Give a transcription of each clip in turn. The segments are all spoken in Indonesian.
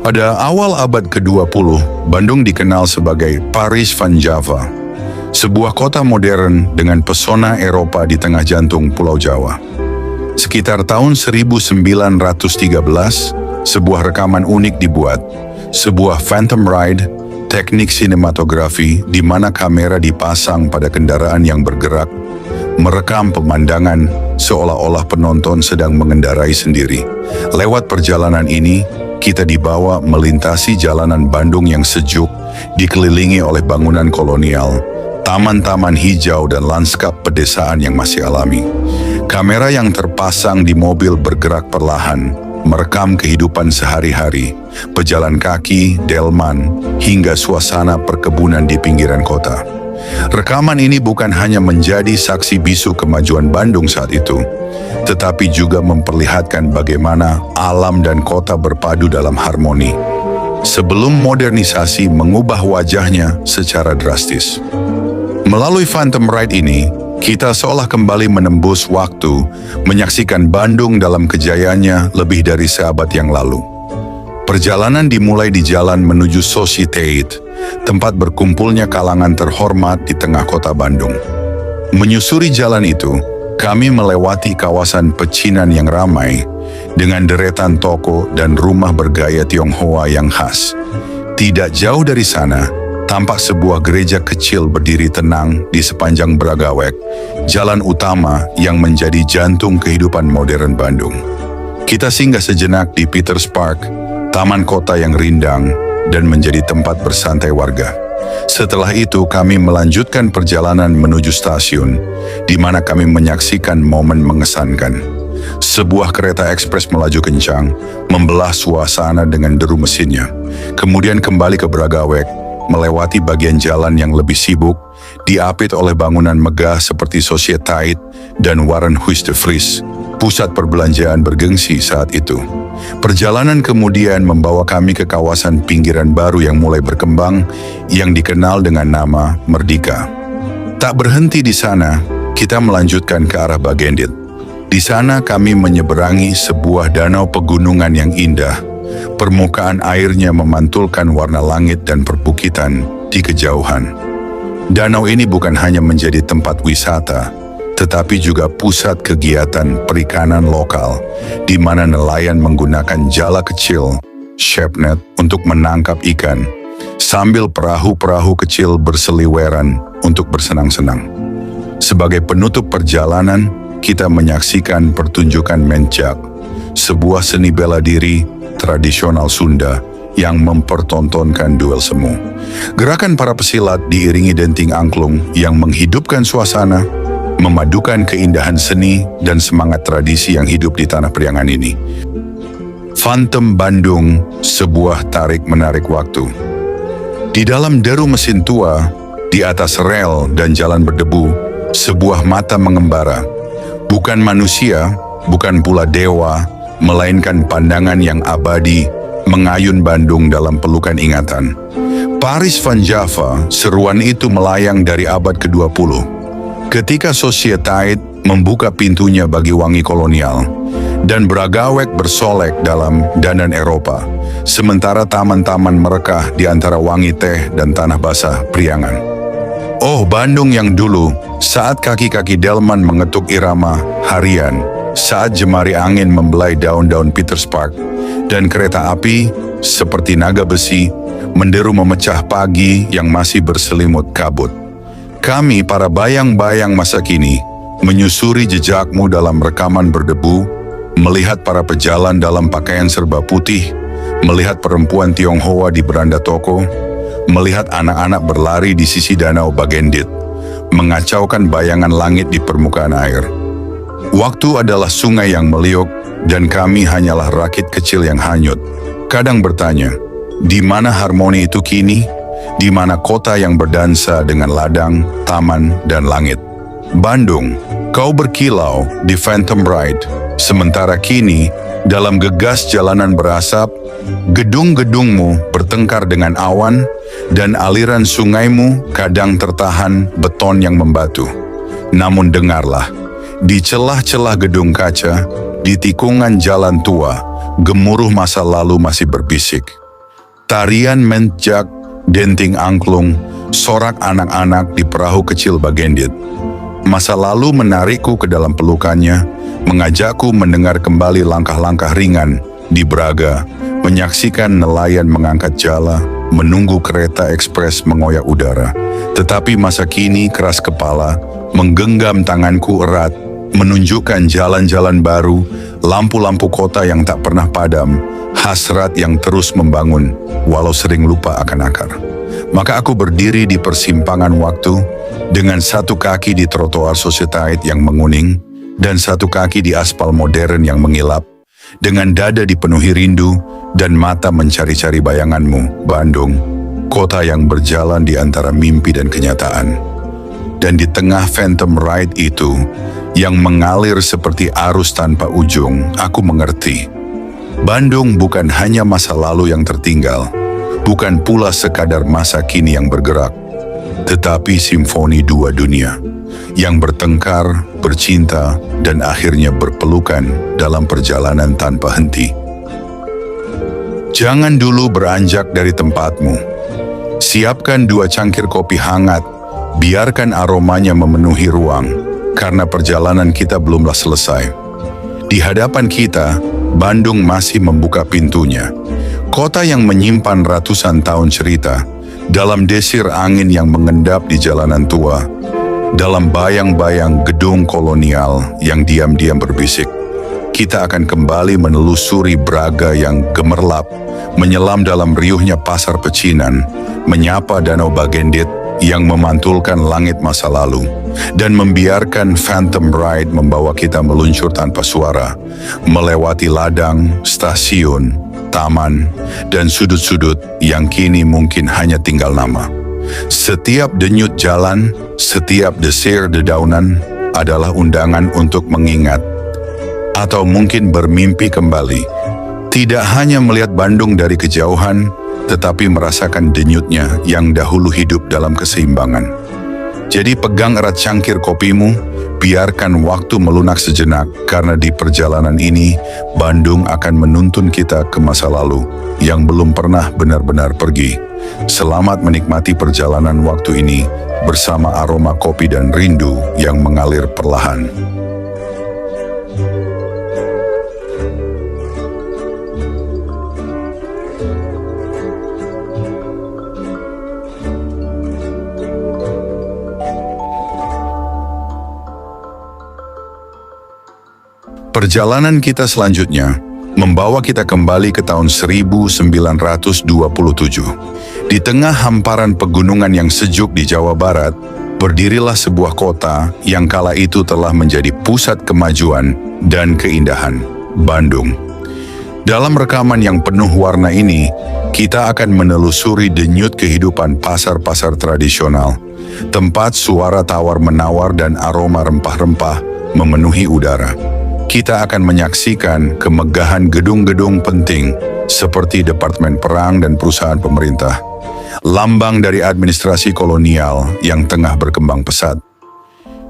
Pada awal abad ke-20, Bandung dikenal sebagai Paris van Java, sebuah kota modern dengan pesona Eropa di tengah jantung Pulau Jawa. Sekitar tahun 1913, sebuah rekaman unik dibuat, sebuah Phantom Ride, teknik sinematografi di mana kamera dipasang pada kendaraan yang bergerak, merekam pemandangan seolah-olah penonton sedang mengendarai sendiri. Lewat perjalanan ini, kita dibawa melintasi jalanan Bandung yang sejuk, dikelilingi oleh bangunan kolonial, taman-taman hijau dan lanskap pedesaan yang masih alami. Kamera yang terpasang di mobil bergerak perlahan, merekam kehidupan sehari-hari, pejalan kaki, delman, hingga suasana perkebunan di pinggiran kota. Rekaman ini bukan hanya menjadi saksi bisu kemajuan Bandung saat itu, tetapi juga memperlihatkan bagaimana alam dan kota berpadu dalam harmoni, sebelum modernisasi mengubah wajahnya secara drastis. Melalui Phantom Ride ini, kita seolah kembali menembus waktu, menyaksikan Bandung dalam kejayaannya lebih dari seabad yang lalu. Perjalanan dimulai di jalan menuju Society, tempat berkumpulnya kalangan terhormat di tengah kota Bandung. Menyusuri jalan itu, kami melewati kawasan pecinan yang ramai, dengan deretan toko dan rumah bergaya Tionghoa yang khas. Tidak jauh dari sana, tampak sebuah gereja kecil berdiri tenang di sepanjang Bragawek, jalan utama yang menjadi jantung kehidupan modern Bandung. Kita singgah sejenak di Peters Park, taman kota yang rindang dan menjadi tempat bersantai warga. Setelah itu kami melanjutkan perjalanan menuju stasiun, di mana kami menyaksikan momen mengesankan. Sebuah kereta ekspres melaju kencang, membelah suasana dengan deru mesinnya. Kemudian kembali ke Bragawek, melewati bagian jalan yang lebih sibuk, diapit oleh bangunan megah seperti Society dan Warren Huis de Vries, pusat perbelanjaan bergengsi saat itu. Perjalanan kemudian membawa kami ke kawasan pinggiran baru yang mulai berkembang, yang dikenal dengan nama Merdeka. Tak berhenti di sana, kita melanjutkan ke arah Bagendit. Di sana kami menyeberangi sebuah danau pegunungan yang indah. Permukaan airnya memantulkan warna langit dan perbukitan di kejauhan. Danau ini bukan hanya menjadi tempat wisata, tetapi juga pusat kegiatan perikanan lokal, di mana nelayan menggunakan jala kecil, shape net, untuk menangkap ikan, sambil perahu-perahu kecil berseliweran untuk bersenang-senang. Sebagai penutup perjalanan, kita menyaksikan pertunjukan mencak, sebuah seni bela diri tradisional Sunda yang mempertontonkan duel semu. Gerakan para pesilat diiringi denting angklung yang menghidupkan suasana, memadukan keindahan seni dan semangat tradisi yang hidup di tanah priangan ini. Phantom Bandung, sebuah tarik-menarik waktu. Di dalam deru mesin tua, di atas rel dan jalan berdebu, sebuah mata mengembara. Bukan manusia, bukan pula dewa, melainkan pandangan yang abadi, mengayun Bandung dalam pelukan ingatan. Paris van Java, seruan itu melayang dari abad ke-20. Ketika Society membuka pintunya bagi wangi kolonial, dan Bragawek bersolek dalam dandan Eropa, sementara taman-taman merekah di antara wangi teh dan tanah basah priangan. Oh, Bandung yang dulu, saat kaki-kaki delman mengetuk irama harian, saat jemari angin membelai daun-daun Peters Park, dan kereta api seperti naga besi menderu memecah pagi yang masih berselimut kabut. Kami, para bayang-bayang masa kini, menyusuri jejakmu dalam rekaman berdebu, melihat para pejalan dalam pakaian serba putih, melihat perempuan Tionghoa di beranda toko, melihat anak-anak berlari di sisi danau Bagendit, mengacaukan bayangan langit di permukaan air. Waktu adalah sungai yang meliuk, dan kami hanyalah rakit kecil yang hanyut. Kadang bertanya, di mana harmoni itu kini? Di mana kota yang berdansa dengan ladang, taman, dan langit? Bandung, kau berkilau di Phantom Ride, sementara kini, dalam gegas jalanan berasap, gedung-gedungmu bertengkar dengan awan, dan aliran sungaimu kadang tertahan beton yang membatu. Namun dengarlah, di celah-celah gedung kaca, di tikungan jalan tua, gemuruh masa lalu masih berbisik. Tarian menjak, denting angklung, sorak anak-anak di perahu kecil Bagendit. Masa lalu menarikku ke dalam pelukannya, mengajakku mendengar kembali langkah-langkah ringan di Braga, menyaksikan nelayan mengangkat jala, menunggu kereta ekspres mengoyak udara. Tetapi masa kini keras kepala, menggenggam tanganku erat, menunjukkan jalan-jalan baru, lampu-lampu kota yang tak pernah padam, hasrat yang terus membangun, walau sering lupa akan akar. Maka aku berdiri di persimpangan waktu, dengan satu kaki di trotoar Societite yang menguning, dan satu kaki di aspal modern yang mengilap, dengan dada dipenuhi rindu, dan mata mencari-cari bayanganmu, Bandung, kota yang berjalan di antara mimpi dan kenyataan. Dan di tengah Phantom Ride itu, yang mengalir seperti arus tanpa ujung, aku mengerti. Bandung bukan hanya masa lalu yang tertinggal, bukan pula sekadar masa kini yang bergerak, tetapi simfoni dua dunia, yang bertengkar, bercinta, dan akhirnya berpelukan dalam perjalanan tanpa henti. Jangan dulu beranjak dari tempatmu. Siapkan 2 cangkir kopi hangat, biarkan aromanya memenuhi ruang, karena perjalanan kita belumlah selesai. Di hadapan kita, Bandung masih membuka pintunya. Kota yang menyimpan ratusan tahun cerita, dalam desir angin yang mengendap di jalanan tua, dalam bayang-bayang gedung kolonial yang diam-diam berbisik. Kita akan kembali menelusuri Braga yang gemerlap, menyelam dalam riuhnya pasar pecinan, menyapa danau Bagendit yang memantulkan langit masa lalu, dan membiarkan Phantom Ride membawa kita meluncur tanpa suara, melewati ladang, stasiun, taman, dan sudut-sudut yang kini mungkin hanya tinggal nama. Setiap denyut jalan, setiap desir dedaunan adalah undangan untuk mengingat, atau mungkin bermimpi kembali. Tidak hanya melihat Bandung dari kejauhan, tetapi merasakan denyutnya yang dahulu hidup dalam keseimbangan. Jadi pegang erat cangkir kopimu, biarkan waktu melunak sejenak, karena di perjalanan ini, Bandung akan menuntun kita ke masa lalu yang belum pernah benar-benar pergi. Selamat menikmati perjalanan waktu ini bersama aroma kopi dan rindu yang mengalir perlahan. Perjalanan kita selanjutnya membawa kita kembali ke tahun 1927. Di tengah hamparan pegunungan yang sejuk di Jawa Barat, berdirilah sebuah kota yang kala itu telah menjadi pusat kemajuan dan keindahan, Bandung. Dalam rekaman yang penuh warna ini, kita akan menelusuri denyut kehidupan pasar-pasar tradisional, tempat suara tawar-menawar dan aroma rempah-rempah memenuhi udara. Kita akan menyaksikan kemegahan gedung-gedung penting seperti Departemen Perang dan perusahaan pemerintah, lambang dari administrasi kolonial yang tengah berkembang pesat.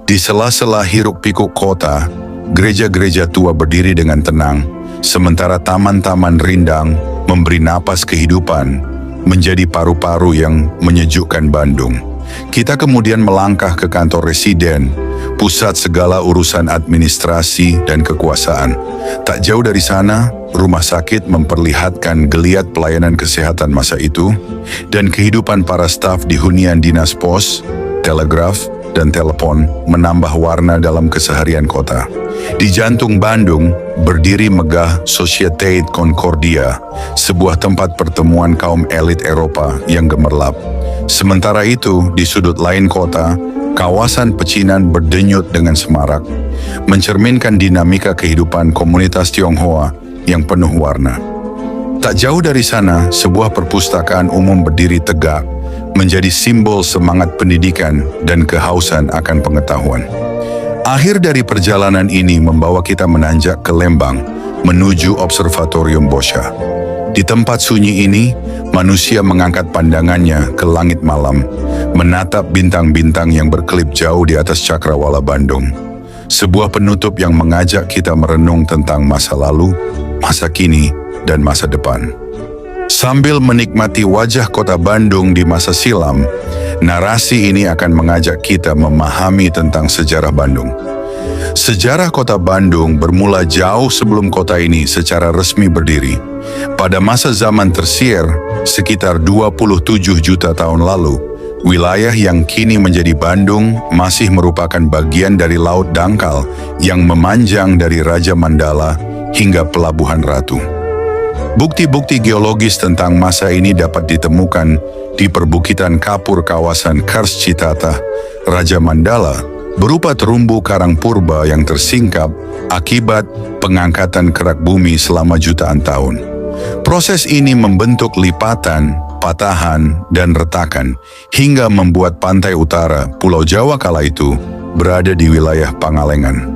Di sela-sela hiruk-pikuk kota, gereja-gereja tua berdiri dengan tenang, sementara taman-taman rindang memberi napas kehidupan menjadi paru-paru yang menyejukkan Bandung. Kita kemudian melangkah ke kantor residen, pusat segala urusan administrasi dan kekuasaan. Tak jauh dari sana, rumah sakit memperlihatkan geliat pelayanan kesehatan masa itu, dan kehidupan para staf di hunian dinas pos, telegraf, dan telepon menambah warna dalam keseharian kota. Di jantung Bandung, berdiri megah Societite Concordia, sebuah tempat pertemuan kaum elit Eropa yang gemerlap. Sementara itu, di sudut lain kota, kawasan pecinan berdenyut dengan semarak, mencerminkan dinamika kehidupan komunitas Tionghoa yang penuh warna. Tak jauh dari sana, sebuah perpustakaan umum berdiri tegak, menjadi simbol semangat pendidikan dan kehausan akan pengetahuan. Akhir dari perjalanan ini membawa kita menanjak ke Lembang, menuju Observatorium Boscha. Di tempat sunyi ini, manusia mengangkat pandangannya ke langit malam, menatap bintang-bintang yang berkelip jauh di atas cakrawala Bandung. Sebuah penutup yang mengajak kita merenung tentang masa lalu, masa kini, dan masa depan. Sambil menikmati wajah kota Bandung di masa silam, narasi ini akan mengajak kita memahami tentang sejarah Bandung. Sejarah kota Bandung bermula jauh sebelum kota ini secara resmi berdiri. Pada masa zaman tersier, sekitar 27 juta tahun lalu, wilayah yang kini menjadi Bandung masih merupakan bagian dari Laut Dangkal yang memanjang dari Raja Mandala hingga Pelabuhan Ratu. Bukti-bukti geologis tentang masa ini dapat ditemukan di perbukitan kapur kawasan Kars Citata, Raja Mandala, berupa terumbu karang purba yang tersingkap akibat pengangkatan kerak bumi selama jutaan tahun. Proses ini membentuk lipatan, patahan, dan retakan hingga membuat pantai utara Pulau Jawa kala itu berada di wilayah Pangalengan.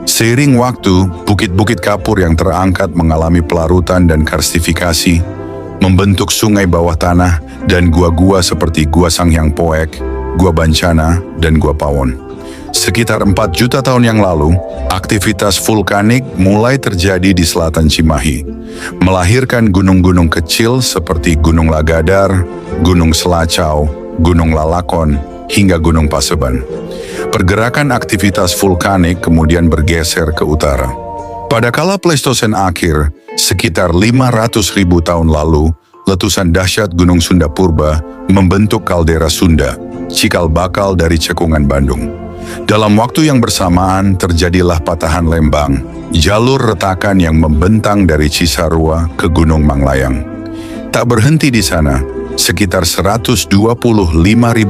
Seiring waktu, bukit-bukit kapur yang terangkat mengalami pelarutan dan karstifikasi, membentuk sungai bawah tanah dan gua-gua seperti Gua Sanghyang Poek, Gua Bancana, dan Gua Pawon. Sekitar 4 juta tahun yang lalu, aktivitas vulkanik mulai terjadi di selatan Cimahi, melahirkan gunung-gunung kecil seperti Gunung Lagadar, Gunung Selacau, Gunung Lalakon, hingga Gunung Paseban. Pergerakan aktivitas vulkanik kemudian bergeser ke utara. Pada kala Pleistosen akhir, sekitar 500.000 tahun lalu, letusan dahsyat Gunung Sunda Purba membentuk kaldera Sunda, cikal bakal dari cekungan Bandung. Dalam waktu yang bersamaan terjadilah patahan Lembang, jalur retakan yang membentang dari Cisarua ke Gunung Manglayang. Tak berhenti di sana, sekitar 125.000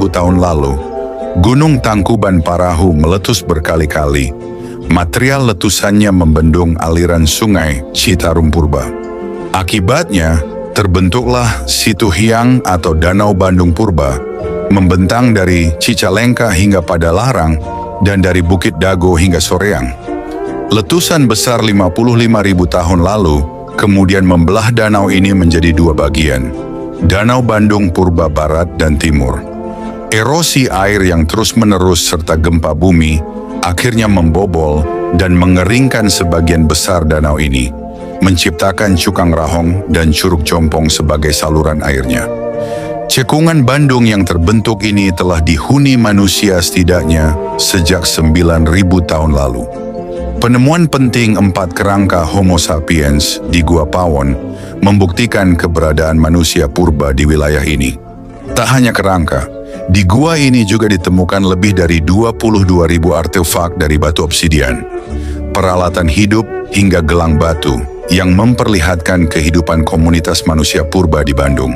tahun lalu, Gunung Tangkuban Parahu meletus berkali-kali. Material letusannya membendung aliran sungai Citarum Purba. Akibatnya, terbentuklah Situ Hyang atau Danau Bandung Purba, membentang dari Cicalengka hingga Padalarang dan dari Bukit Dago hingga Soreang. Letusan besar 55.000 tahun lalu kemudian membelah danau ini menjadi dua bagian, Danau Bandung Purba Barat dan Timur. Erosi air yang terus-menerus serta gempa bumi akhirnya membobol dan mengeringkan sebagian besar danau ini, menciptakan Cukang Rahong dan Curug Jompong sebagai saluran airnya. Cekungan Bandung yang terbentuk ini telah dihuni manusia setidaknya sejak 9.000 tahun lalu. Penemuan penting 4 kerangka Homo sapiens di Gua Pawon membuktikan keberadaan manusia purba di wilayah ini. Tak hanya kerangka, di gua ini juga ditemukan lebih dari 22.000 artefak dari batu obsidian, peralatan hidup hingga gelang batu yang memperlihatkan kehidupan komunitas manusia purba di Bandung.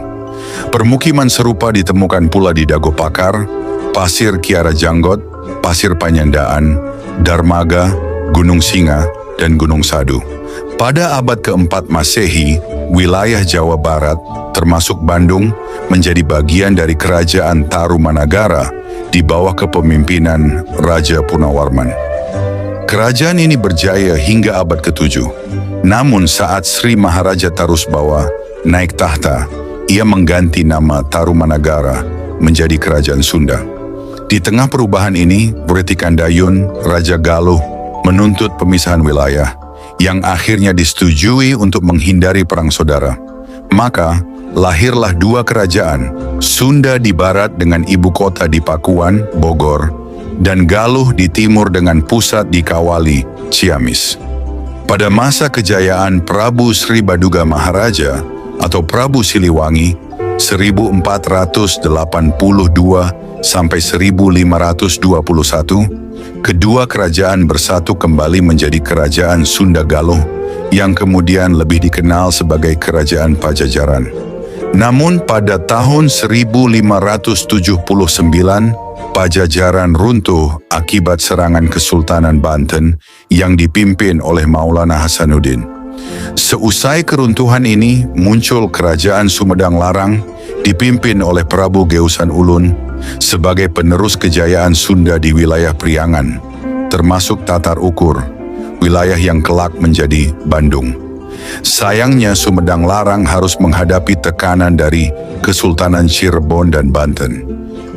Permukiman serupa ditemukan pula di Dago Pakar, Pasir Kiara Janggot, Pasir Panyandaan, Darmaga, Gunung Singa, dan Gunung Sadu. Pada abad keempat Masehi, wilayah Jawa Barat, termasuk Bandung, menjadi bagian dari kerajaan Tarumanagara di bawah kepemimpinan Raja Punawarman. Kerajaan ini berjaya hingga abad ke-7. Namun saat Sri Maharaja Tarusbawa naik tahta, ia mengganti nama Tarumanagara menjadi Kerajaan Sunda. Di tengah perubahan ini, Wretikandayun, Raja Galuh, menuntut pemisahan wilayah, yang akhirnya disetujui untuk menghindari perang saudara. Maka, lahirlah dua kerajaan, Sunda di barat dengan ibu kota di Pakuan, Bogor, dan Galuh di timur dengan pusat di Kawali, Ciamis. Pada masa kejayaan Prabu Sri Baduga Maharaja atau Prabu Siliwangi 1482 sampai 1521, kedua kerajaan bersatu kembali menjadi Kerajaan Sunda Galuh yang kemudian lebih dikenal sebagai Kerajaan Pajajaran. Namun pada tahun 1579, Pajajaran runtuh akibat serangan Kesultanan Banten yang dipimpin oleh Maulana Hasanuddin. Seusai keruntuhan ini, muncul Kerajaan Sumedang Larang dipimpin oleh Prabu Geusan Ulun sebagai penerus kejayaan Sunda di wilayah Priangan, termasuk Tatar Ukur, wilayah yang kelak menjadi Bandung. Sayangnya Sumedang Larang harus menghadapi tekanan dari Kesultanan Cirebon dan Banten.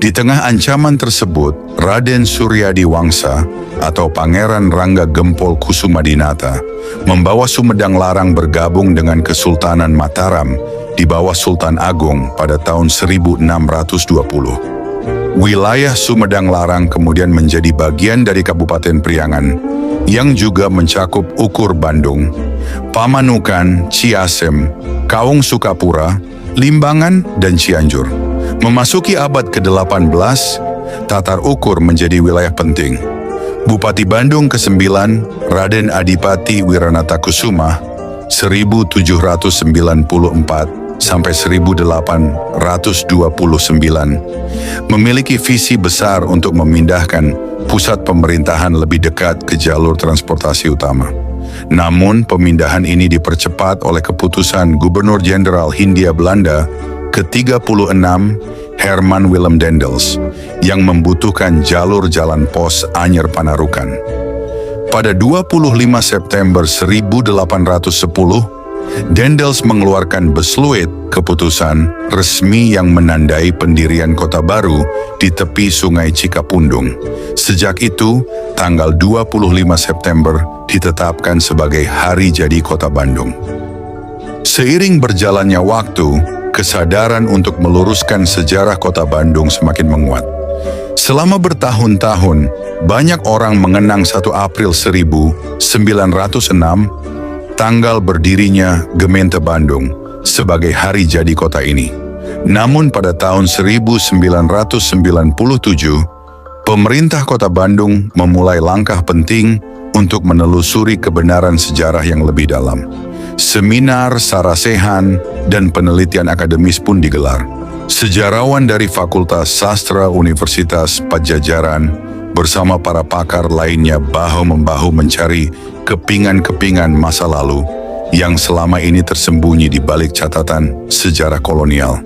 Di tengah ancaman tersebut, Raden Suryadi Wangsa atau Pangeran Rangga Gempol Kusumadinata membawa Sumedang Larang bergabung dengan Kesultanan Mataram di bawah Sultan Agung pada tahun 1620. Wilayah Sumedang Larang kemudian menjadi bagian dari Kabupaten Priangan yang juga mencakup Ukur Bandung, Pamanukan, Ciasem, Kaung Sukapura, Limbangan, dan Cianjur. Memasuki abad ke-18, Tatar Ukur menjadi wilayah penting. Bupati Bandung ke-9, Raden Adipati Wiranatakusuma, 1794 sampai 1829, memiliki visi besar untuk memindahkan pusat pemerintahan lebih dekat ke jalur transportasi utama. Namun, pemindahan ini dipercepat oleh keputusan Gubernur Jenderal Hindia Belanda ke-36 Herman Willem Daendels yang membutuhkan jalur jalan pos Anyer Panarukan. Pada 25 September 1810, Daendels mengeluarkan Besluit, keputusan resmi yang menandai pendirian kota baru di tepi Sungai Cikapundung. Sejak itu, tanggal 25 September ditetapkan sebagai hari jadi Kota Bandung. Seiring berjalannya waktu, kesadaran untuk meluruskan sejarah Kota Bandung semakin menguat. Selama bertahun-tahun, banyak orang mengenang 1 April 1906, tanggal berdirinya Gemeente Bandung, sebagai hari jadi kota ini. Namun pada tahun 1997, pemerintah Kota Bandung memulai langkah penting untuk menelusuri kebenaran sejarah yang lebih dalam. Seminar, sarasehan, dan penelitian akademis pun digelar. Sejarawan dari Fakultas Sastra Universitas Padjadjaran bersama para pakar lainnya bahu-membahu mencari kepingan-kepingan masa lalu yang selama ini tersembunyi di balik catatan sejarah kolonial.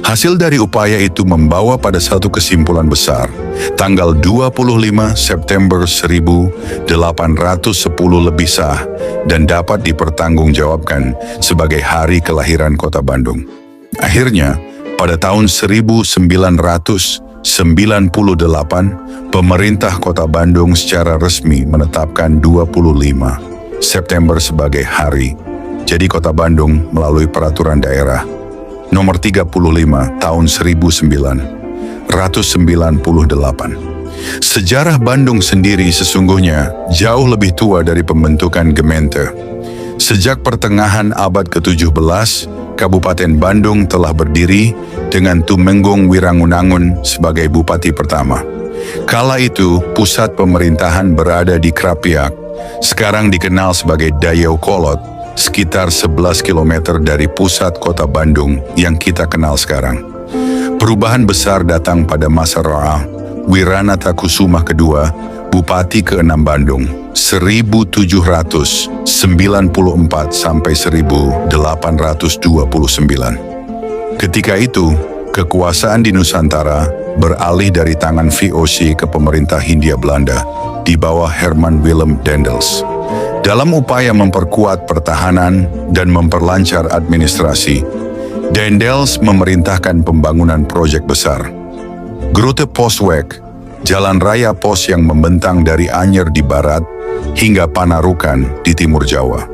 Hasil dari upaya itu membawa pada satu kesimpulan besar. Tanggal 25 September 1810 lebih sah dan dapat dipertanggungjawabkan sebagai hari kelahiran Kota Bandung. Akhirnya, pada tahun 1998, pemerintah Kota Bandung secara resmi menetapkan 25 September sebagai hari jadi Kota Bandung melalui Peraturan Daerah Nomor 35 tahun 1998. Sejarah Bandung sendiri sesungguhnya jauh lebih tua dari pembentukan Gemeente. Sejak pertengahan abad ke-17, Kabupaten Bandung telah berdiri dengan Tumenggung Wirangunangun sebagai bupati pertama. Kala itu, pusat pemerintahan berada di Krapiak, sekarang dikenal sebagai Dayakolot, sekitar 11 km dari pusat kota Bandung yang kita kenal sekarang. Perubahan besar datang pada masa Ra Wiranatakusuma II, Bupati ke-6 Bandung, 1794 sampai 1829. Ketika itu, kekuasaan di Nusantara beralih dari tangan VOC ke pemerintah Hindia Belanda di bawah Herman Willem Daendels. Dalam upaya memperkuat pertahanan dan memperlancar administrasi, Daendels memerintahkan pembangunan proyek besar. Grote Postweg, jalan raya pos yang membentang dari Anyer di barat hingga Panarukan di timur Jawa.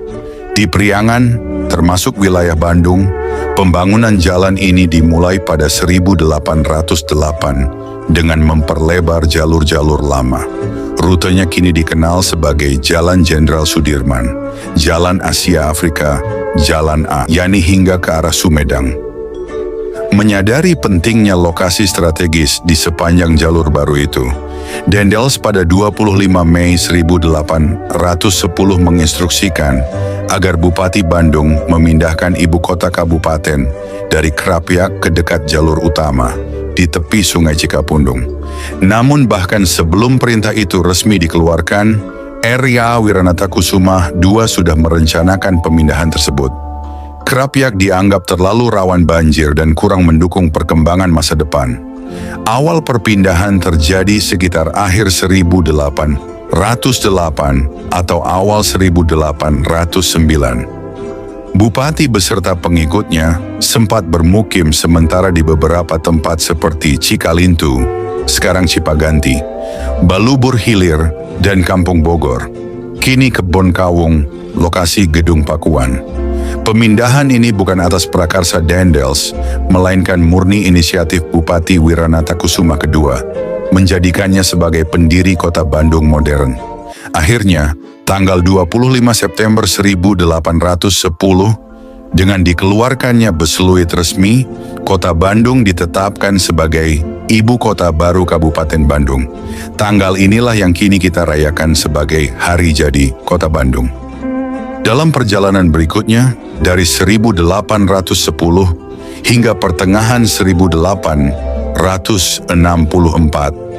Di Priangan, termasuk wilayah Bandung, pembangunan jalan ini dimulai pada 1808 dengan memperlebar jalur-jalur lama. Rutenya kini dikenal sebagai Jalan Jenderal Sudirman, Jalan Asia Afrika, Jalan A, yakni hingga ke arah Sumedang. Menyadari pentingnya lokasi strategis di sepanjang jalur baru itu, Daendels pada 25 Mei 1810 menginstruksikan agar Bupati Bandung memindahkan ibu kota kabupaten dari Krapiak ke dekat jalur utama di tepi Sungai Cikapundung. Namun bahkan sebelum perintah itu resmi dikeluarkan, R.Y. Wiranatakusuma II sudah merencanakan pemindahan tersebut. Krapiak dianggap terlalu rawan banjir dan kurang mendukung perkembangan masa depan. Awal perpindahan terjadi sekitar akhir 1808 atau awal 1809. Bupati beserta pengikutnya sempat bermukim sementara di beberapa tempat seperti Cikalintu, sekarang Cipaganti, Balubur Hilir, dan Kampung Bogor. Kini Kebon Kawung, lokasi Gedung Pakuan. Pemindahan ini bukan atas prakarsa Dendels, melainkan murni inisiatif Bupati Wiranata Kusuma II, menjadikannya sebagai pendiri kota Bandung modern. Akhirnya, tanggal 25 September 1810, dengan dikeluarkannya Besluit resmi, kota Bandung ditetapkan sebagai Ibu Kota Baru Kabupaten Bandung. Tanggal inilah yang kini kita rayakan sebagai Hari Jadi Kota Bandung. Dalam perjalanan berikutnya, dari 1810 hingga pertengahan 1864,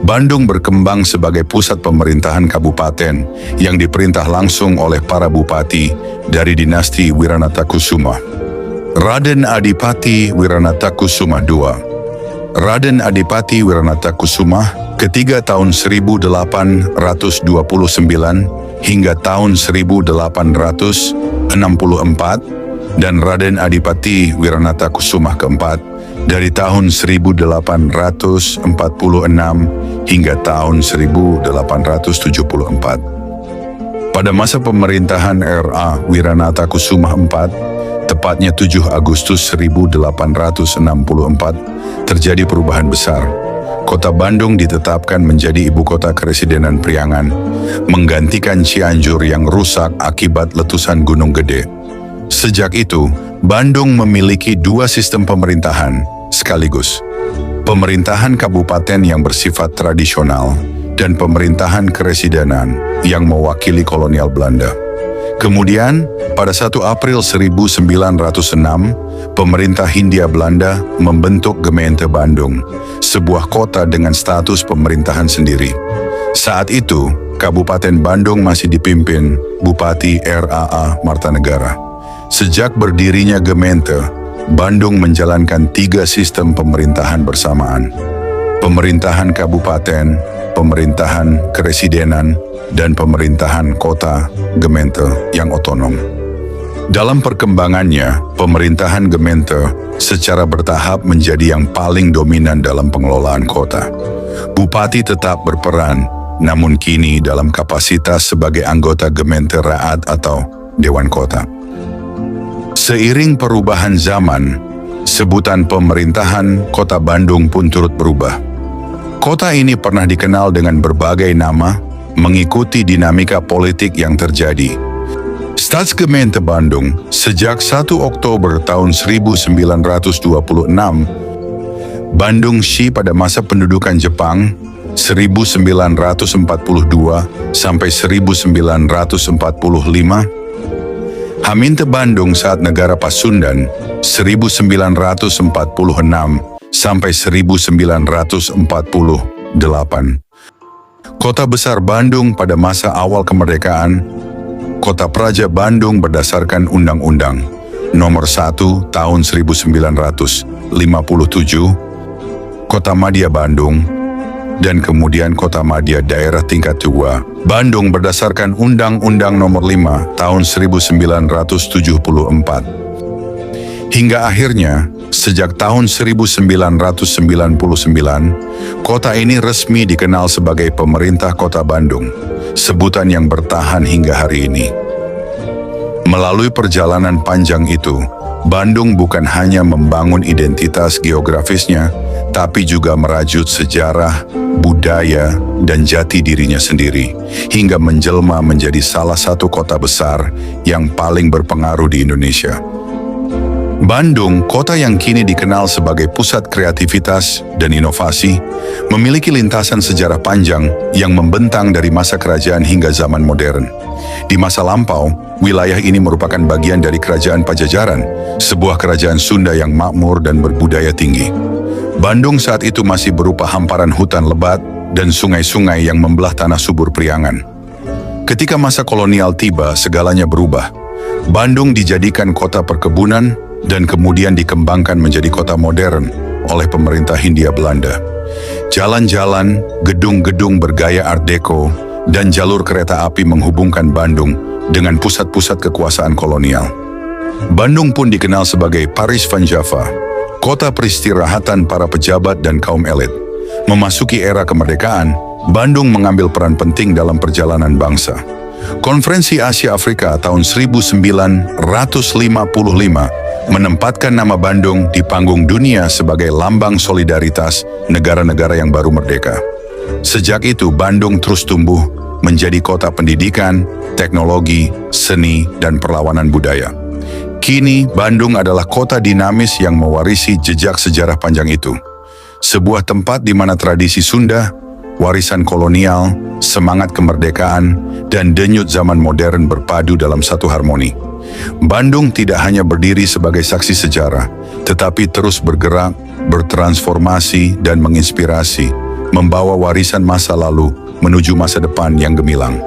Bandung berkembang sebagai pusat pemerintahan kabupaten yang diperintah langsung oleh para bupati dari dinasti Wiranata Kusuma. Raden Adipati Wiranata Kusuma II. Raden Adipati Wiranata Kusuma ketiga tahun 1829 hingga tahun 1864 dan Raden Adipati Wiranata Kusuma keempat dari tahun 1846 hingga tahun 1874. Pada masa pemerintahan R.A. Wiranata Kusuma IV, tepatnya 7 Agustus 1864, terjadi perubahan besar. Kota Bandung ditetapkan menjadi ibu kota Keresidenan Priangan, menggantikan Cianjur yang rusak akibat letusan Gunung Gede. Sejak itu, Bandung memiliki 2 sistem pemerintahan sekaligus. Pemerintahan kabupaten yang bersifat tradisional dan pemerintahan keresidenan yang mewakili kolonial Belanda. Kemudian, pada 1 April 1906, pemerintah Hindia Belanda membentuk Gemeente Bandung, sebuah kota dengan status pemerintahan sendiri. Saat itu, Kabupaten Bandung masih dipimpin Bupati R.A.A. Martanegara. Sejak berdirinya Gemeente, Bandung menjalankan 3 sistem pemerintahan bersamaan. Pemerintahan kabupaten, pemerintahan keresidenan, dan pemerintahan kota Gemeente yang otonom. Dalam perkembangannya, pemerintahan Gemeente secara bertahap menjadi yang paling dominan dalam pengelolaan kota. Bupati tetap berperan, namun kini dalam kapasitas sebagai anggota Gemeente Raat atau Dewan Kota. Seiring perubahan zaman, sebutan pemerintahan Kota Bandung pun turut berubah. Kota ini pernah dikenal dengan berbagai nama, mengikuti dinamika politik yang terjadi. Staatsgemeente Bandung sejak 1 Oktober tahun 1926, Bandung Shi pada masa pendudukan Jepang 1942 sampai 1945, Haminte Bandung saat negara Pasundan 1946 sampai 1948. Kota besar Bandung pada masa awal kemerdekaan, Kota Praja Bandung berdasarkan Undang-Undang Nomor 1 Tahun 1957, Kota Madya Bandung, dan kemudian Kota Madya Daerah Tingkat 2 Bandung berdasarkan Undang-Undang Nomor 5 Tahun 1974. Hingga akhirnya, sejak tahun 1999, kota ini resmi dikenal sebagai Pemerintah Kota Bandung, sebutan yang bertahan hingga hari ini. Melalui perjalanan panjang itu, Bandung bukan hanya membangun identitas geografisnya, tapi juga merajut sejarah, budaya, dan jati dirinya sendiri, hingga menjelma menjadi salah satu kota besar yang paling berpengaruh di Indonesia. Bandung, kota yang kini dikenal sebagai pusat kreativitas dan inovasi, memiliki lintasan sejarah panjang yang membentang dari masa kerajaan hingga zaman modern. Di masa lampau, wilayah ini merupakan bagian dari Kerajaan Pajajaran, sebuah kerajaan Sunda yang makmur dan berbudaya tinggi. Bandung saat itu masih berupa hamparan hutan lebat dan sungai-sungai yang membelah tanah subur Priangan. Ketika masa kolonial tiba, segalanya berubah. Bandung dijadikan kota perkebunan dan kemudian dikembangkan menjadi kota modern oleh pemerintah Hindia Belanda. Jalan-jalan, gedung-gedung bergaya Art Deco, dan jalur kereta api menghubungkan Bandung dengan pusat-pusat kekuasaan kolonial. Bandung pun dikenal sebagai Paris Van Java, kota peristirahatan para pejabat dan kaum elit. Memasuki era kemerdekaan, Bandung mengambil peran penting dalam perjalanan bangsa. Konferensi Asia Afrika tahun 1955 menempatkan nama Bandung di panggung dunia sebagai lambang solidaritas negara-negara yang baru merdeka. Sejak itu, Bandung terus tumbuh menjadi kota pendidikan, teknologi, seni, dan perlawanan budaya. Kini, Bandung adalah kota dinamis yang mewarisi jejak sejarah panjang itu. Sebuah tempat di mana tradisi Sunda, warisan kolonial, semangat kemerdekaan, dan denyut zaman modern berpadu dalam satu harmoni. Bandung tidak hanya berdiri sebagai saksi sejarah, tetapi terus bergerak, bertransformasi, dan menginspirasi, membawa warisan masa lalu menuju masa depan yang gemilang.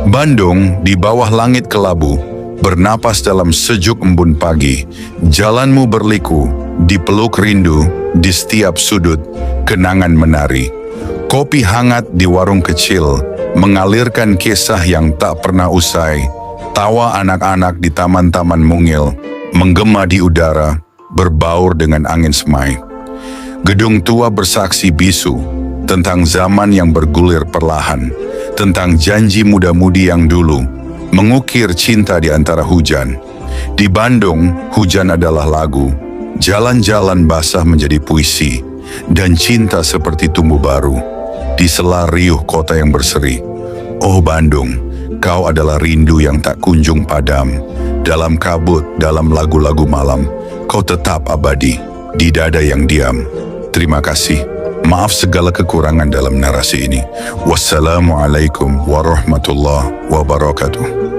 Bandung di bawah langit kelabu, bernapas dalam sejuk embun pagi, jalanmu berliku, dipeluk rindu, di setiap sudut, kenangan menari. Kopi hangat di warung kecil, mengalirkan kisah yang tak pernah usai, tawa anak-anak di taman-taman mungil, menggema di udara, berbaur dengan angin semai. Gedung tua bersaksi bisu, tentang zaman yang bergulir perlahan, tentang janji muda-mudi yang dulu, mengukir cinta di antara hujan. Di Bandung, hujan adalah lagu, jalan-jalan basah menjadi puisi, dan cinta seperti tumbuh baru, di sela riuh kota yang berseri. Oh Bandung, kau adalah rindu yang tak kunjung padam, dalam kabut, dalam lagu-lagu malam, kau tetap abadi, di dada yang diam. Terima kasih. Maaf segala kekurangan dalam narasi ini. Wassalamualaikum warahmatullahi wabarakatuh.